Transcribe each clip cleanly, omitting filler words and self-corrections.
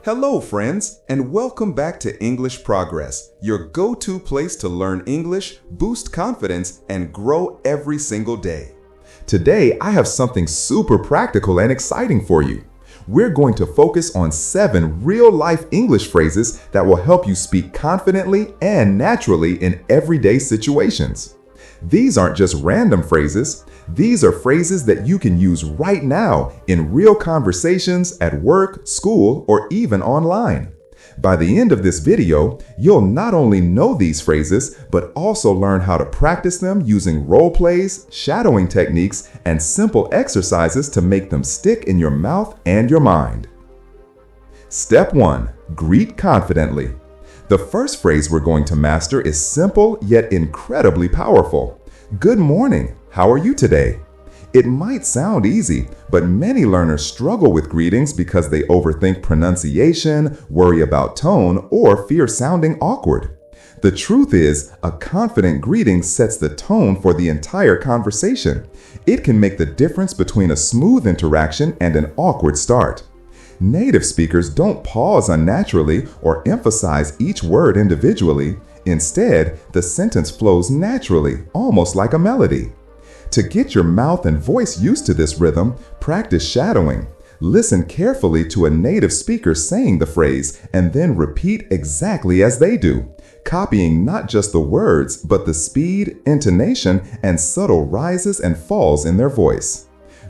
Hello, friends, and welcome back to English Progress, your go-to place to learn English, boost confidence, and grow every single day. Today, I have something super practical and exciting for you. We're going to focus on 7 real-life English phrases that will help you speak confidently and naturally in everyday situations. These aren't just random phrases. These are phrases that you can use right now in real conversations at work, school, or even online. By the end of this video, you'll not only know these phrases, but also learn how to practice them using role plays, shadowing techniques, and simple exercises to make them stick in your mouth and your mind. Step 1. Greet confidently. The first phrase we're going to master is simple yet incredibly powerful. Good morning. How are you today? It might sound easy, but many learners struggle with greetings because they overthink pronunciation, worry about tone, or fear sounding awkward. The truth is, a confident greeting sets the tone for the entire conversation. It can make the difference between a smooth interaction and an awkward start. Native speakers don't pause unnaturally or emphasize each word individually. Instead, the sentence flows naturally, almost like a melody. To get your mouth and voice used to this rhythm, practice shadowing. Listen carefully to a native speaker saying the phrase and then repeat exactly as they do, copying not just the words, but the speed, intonation, and subtle rises and falls in their voice.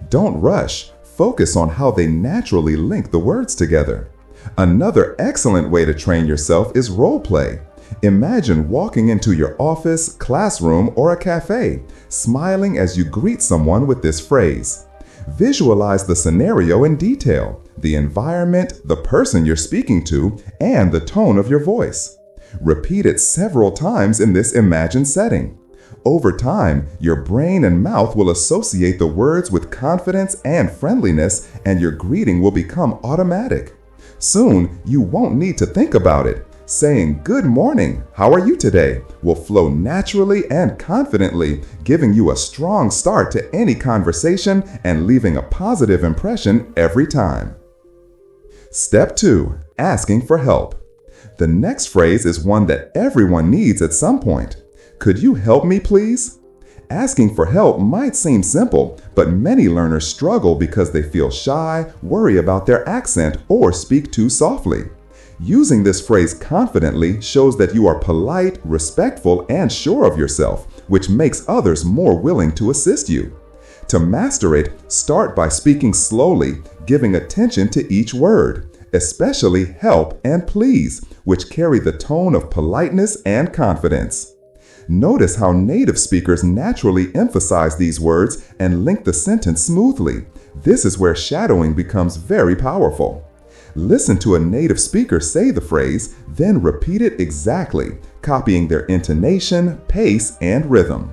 Don't rush. Focus on how they naturally link the words together. Another excellent way to train yourself is role play. Imagine walking into your office, classroom, or a cafe, smiling as you greet someone with this phrase. Visualize the scenario in detail, the environment, the person you're speaking to, and the tone of your voice. Repeat it several times in this imagined setting. Over time, your brain and mouth will associate the words with confidence and friendliness, and your greeting will become automatic. Soon, you won't need to think about it. Saying, "Good morning, how are you today?" will flow naturally and confidently, giving you a strong start to any conversation and leaving a positive impression every time. Step 2. Asking for help. The next phrase is one that everyone needs at some point. Could you help me, please? Asking for help might seem simple, but many learners struggle because they feel shy, worry about their accent, or speak too softly. Using this phrase confidently shows that you are polite, respectful, and sure of yourself, which makes others more willing to assist you. To master it, start by speaking slowly, giving attention to each word, especially help and please, which carry the tone of politeness and confidence. Notice how native speakers naturally emphasize these words and link the sentence smoothly. This is where shadowing becomes very powerful. Listen to a native speaker say the phrase, then repeat it exactly, copying their intonation, pace, and rhythm.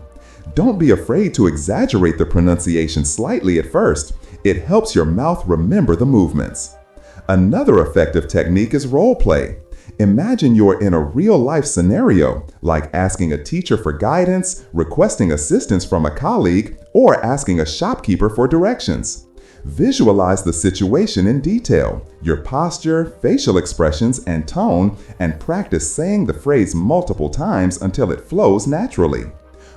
Don't be afraid to exaggerate the pronunciation slightly at first. It helps your mouth remember the movements. Another effective technique is role play. Imagine you're in a real-life scenario, like asking a teacher for guidance, requesting assistance from a colleague, or asking a shopkeeper for directions. Visualize the situation in detail, your posture, facial expressions, and tone, and practice saying the phrase multiple times until it flows naturally.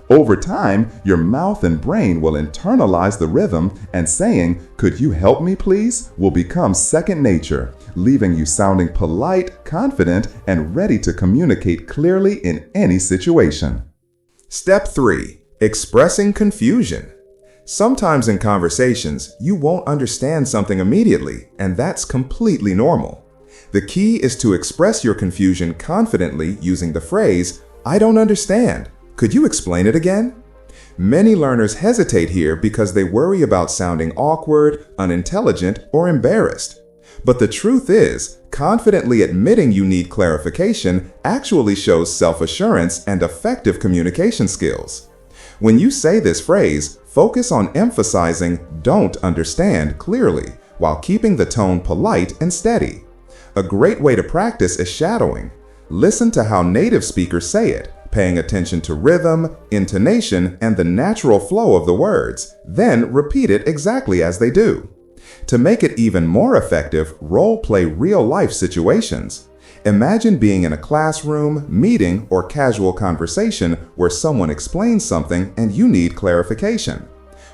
Over time, your mouth and brain will internalize the rhythm, and saying, "Could you help me, please?" will become second nature, leaving you sounding polite, confident, and ready to communicate clearly in any situation. Step 3. Expressing confusion. Sometimes in conversations, you won't understand something immediately, and that's completely normal. The key is to express your confusion confidently using the phrase, "I don't understand. Could you explain it again?" Many learners hesitate here because they worry about sounding awkward, unintelligent, or embarrassed. But the truth is, confidently admitting you need clarification actually shows self-assurance and effective communication skills. When you say this phrase, focus on emphasizing "don't understand" clearly, while keeping the tone polite and steady. A great way to practice is shadowing. Listen to how native speakers say it, paying attention to rhythm, intonation, and the natural flow of the words. Then repeat it exactly as they do. To make it even more effective, role-play real-life situations. Imagine being in a classroom, meeting, or casual conversation where someone explains something and you need clarification.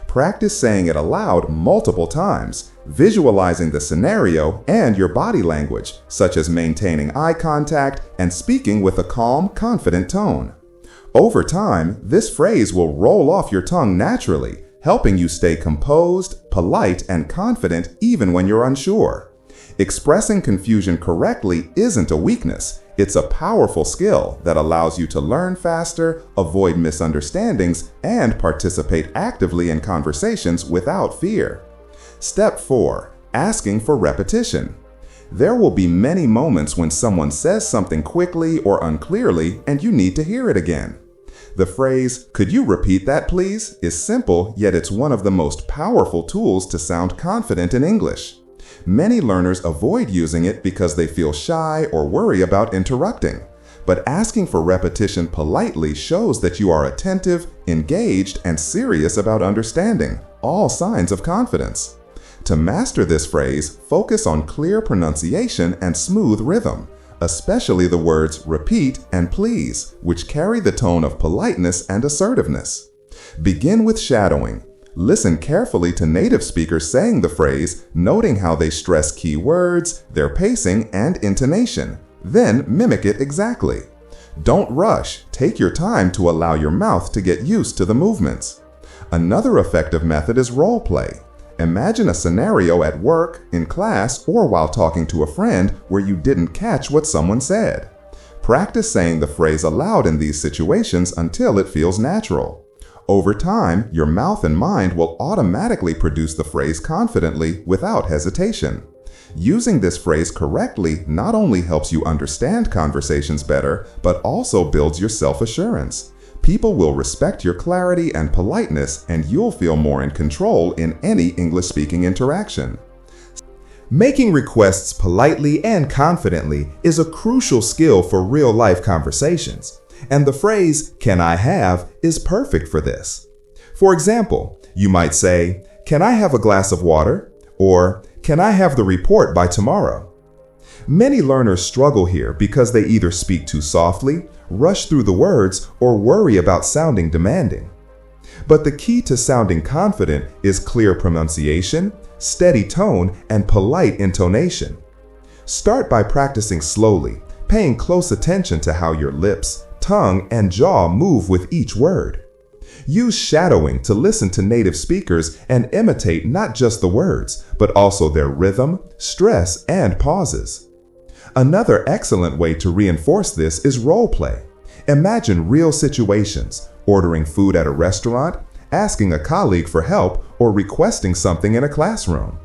Practice saying it aloud multiple times, visualizing the scenario and your body language, such as maintaining eye contact and speaking with a calm, confident tone. Over time, this phrase will roll off your tongue naturally, helping you stay composed, polite, and confident even when you're unsure. Expressing confusion correctly isn't a weakness. It's a powerful skill that allows you to learn faster, avoid misunderstandings, and participate actively in conversations without fear. Step 4. Asking for repetition. There will be many moments when someone says something quickly or unclearly and you need to hear it again. The phrase, "Could you repeat that please?" is simple, yet it's one of the most powerful tools to sound confident in English. Many learners avoid using it because they feel shy or worry about interrupting. But asking for repetition politely shows that you are attentive, engaged, and serious about understanding, all signs of confidence. To master this phrase, focus on clear pronunciation and smooth rhythm, especially the words repeat and please, which carry the tone of politeness and assertiveness. Begin with shadowing. Listen carefully to native speakers saying the phrase, noting how they stress key words, their pacing, and intonation. Then mimic it exactly. Don't rush. Take your time to allow your mouth to get used to the movements. Another effective method is role play. Imagine a scenario at work, in class, or while talking to a friend where you didn't catch what someone said. Practice saying the phrase aloud in these situations until it feels natural. Over time, your mouth and mind will automatically produce the phrase confidently without hesitation. Using this phrase correctly not only helps you understand conversations better, but also builds your self-assurance. People will respect your clarity and politeness, and you'll feel more in control in any English-speaking interaction. Making requests politely and confidently is a crucial skill for real-life conversations. And the phrase, "Can I have?" is perfect for this. For example, you might say, "Can I have a glass of water?" Or, "Can I have the report by tomorrow?" Many learners struggle here because they either speak too softly, rush through the words, or worry about sounding demanding. But the key to sounding confident is clear pronunciation, steady tone, and polite intonation. Start by practicing slowly, paying close attention to how your lips, tongue, and jaw move with each word. Use shadowing to listen to native speakers and imitate not just the words, but also their rhythm, stress, and pauses. Another excellent way to reinforce this is role play. Imagine real situations, ordering food at a restaurant, asking a colleague for help, or requesting something in a classroom.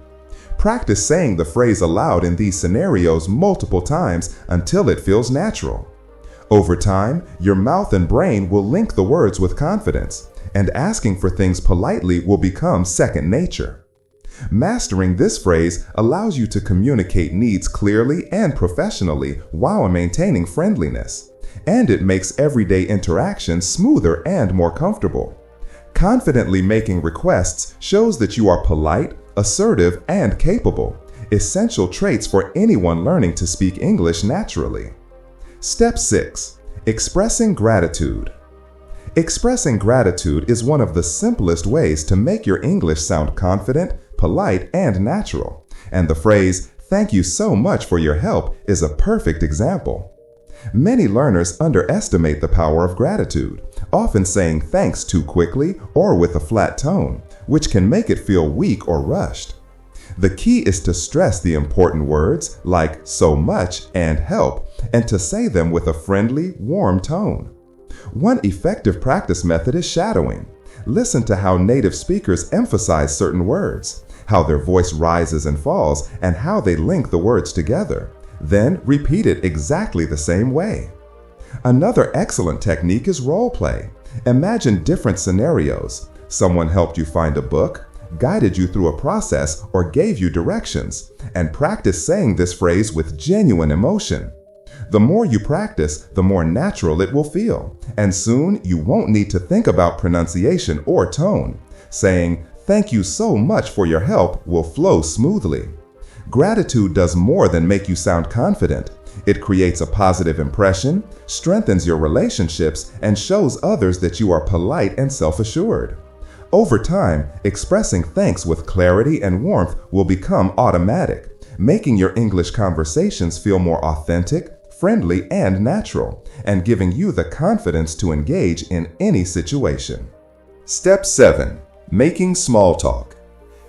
Practice saying the phrase aloud in these scenarios multiple times until it feels natural. Over time, your mouth and brain will link the words with confidence, and asking for things politely will become second nature. Mastering this phrase allows you to communicate needs clearly and professionally while maintaining friendliness, and it makes everyday interactions smoother and more comfortable. Confidently making requests shows that you are polite, assertive, and capable, essential traits for anyone learning to speak English naturally. Step 6. Expressing gratitude. Expressing gratitude is one of the simplest ways to make your English sound confident, polite, and natural. And the phrase, "Thank you so much for your help," is a perfect example. Many learners underestimate the power of gratitude, often saying thanks too quickly or with a flat tone, which can make it feel weak or rushed. The key is to stress the important words like "so much" and "help," and to say them with a friendly, warm tone. One effective practice method is shadowing. Listen to how native speakers emphasize certain words, how their voice rises and falls, and how they link the words together. Then repeat it exactly the same way. Another excellent technique is role play. Imagine different scenarios. Someone helped you find a book, guided you through a process, or gave you directions, and practice saying this phrase with genuine emotion. The more you practice, the more natural it will feel, and soon you won't need to think about pronunciation or tone. Saying, "Thank you so much for your help" will flow smoothly. Gratitude does more than make you sound confident. It creates a positive impression, strengthens your relationships, and shows others that you are polite and self-assured. Over time, expressing thanks with clarity and warmth will become automatic, making your English conversations feel more authentic, friendly, and natural, and giving you the confidence to engage in any situation. Step 7. Making small talk.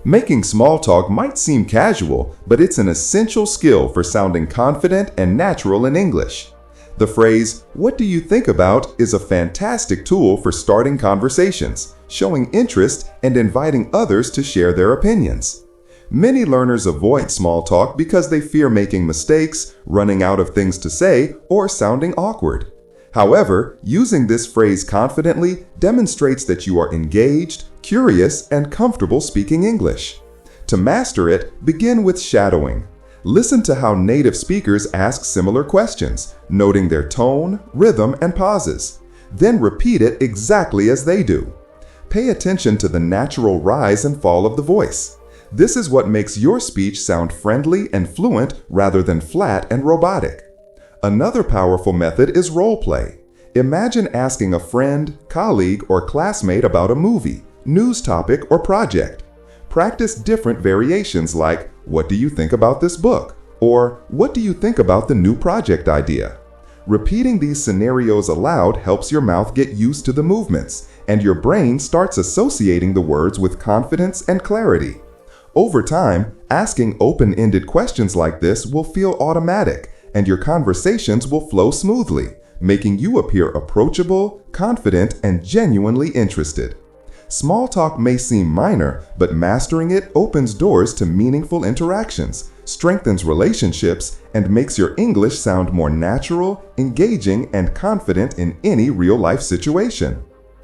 Making small talk might seem casual, but it's an essential skill for sounding confident and natural in English. The phrase, "What do you think about?" is a fantastic tool for starting conversations, showing interest, and inviting others to share their opinions. Many learners avoid small talk because they fear making mistakes, running out of things to say, or sounding awkward. However, using this phrase confidently demonstrates that you are engaged, curious, and comfortable speaking English. To master it, begin with shadowing. Listen to how native speakers ask similar questions, noting their tone, rhythm, and pauses. Then repeat it exactly as they do. Pay attention to the natural rise and fall of the voice. This is what makes your speech sound friendly and fluent rather than flat and robotic. Another powerful method is roleplay. Imagine asking a friend, colleague, or classmate about a movie, news topic, or project. Practice different variations like, "What do you think about this book?" or "What do you think about the new project idea?" Repeating these scenarios aloud helps your mouth get used to the movements, and your brain starts associating the words with confidence and clarity. Over time, asking open-ended questions like this will feel automatic, and your conversations will flow smoothly, making you appear approachable, confident, and genuinely interested. Small talk may seem minor, but mastering it opens doors to meaningful interactions, strengthens relationships, and makes your English sound more natural, engaging, and confident in any real-life situation.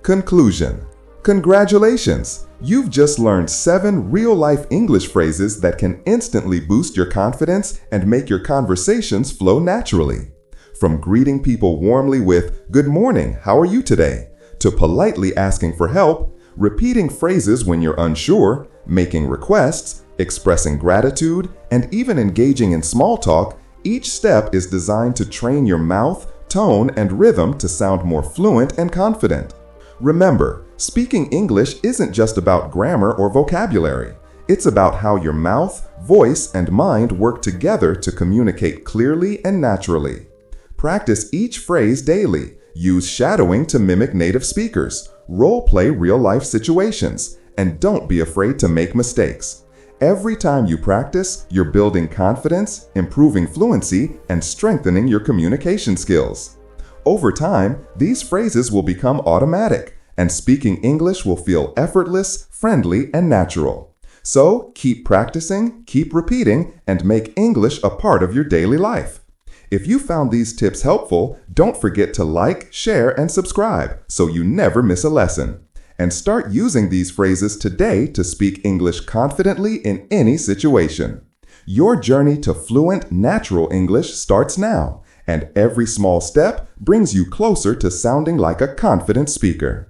Conclusion. Congratulations! You've just learned 7 real-life English phrases that can instantly boost your confidence and make your conversations flow naturally. From greeting people warmly with, "Good morning, how are you today?" to politely asking for help, repeating phrases when you're unsure, making requests, expressing gratitude, and even engaging in small talk, each step is designed to train your mouth, tone, and rhythm to sound more fluent and confident. Remember, speaking English isn't just about grammar or vocabulary. It's about how your mouth, voice, and mind work together to communicate clearly and naturally. Practice each phrase daily. Use shadowing to mimic native speakers. Role-play real-life situations. And don't be afraid to make mistakes. Every time you practice, you're building confidence, improving fluency, and strengthening your communication skills. Over time, these phrases will become automatic, and speaking English will feel effortless, friendly, and natural. So, keep practicing, keep repeating, and make English a part of your daily life. If you found these tips helpful, don't forget to like, share, and subscribe so you never miss a lesson. And start using these phrases today to speak English confidently in any situation. Your journey to fluent, natural English starts now, and every small step brings you closer to sounding like a confident speaker.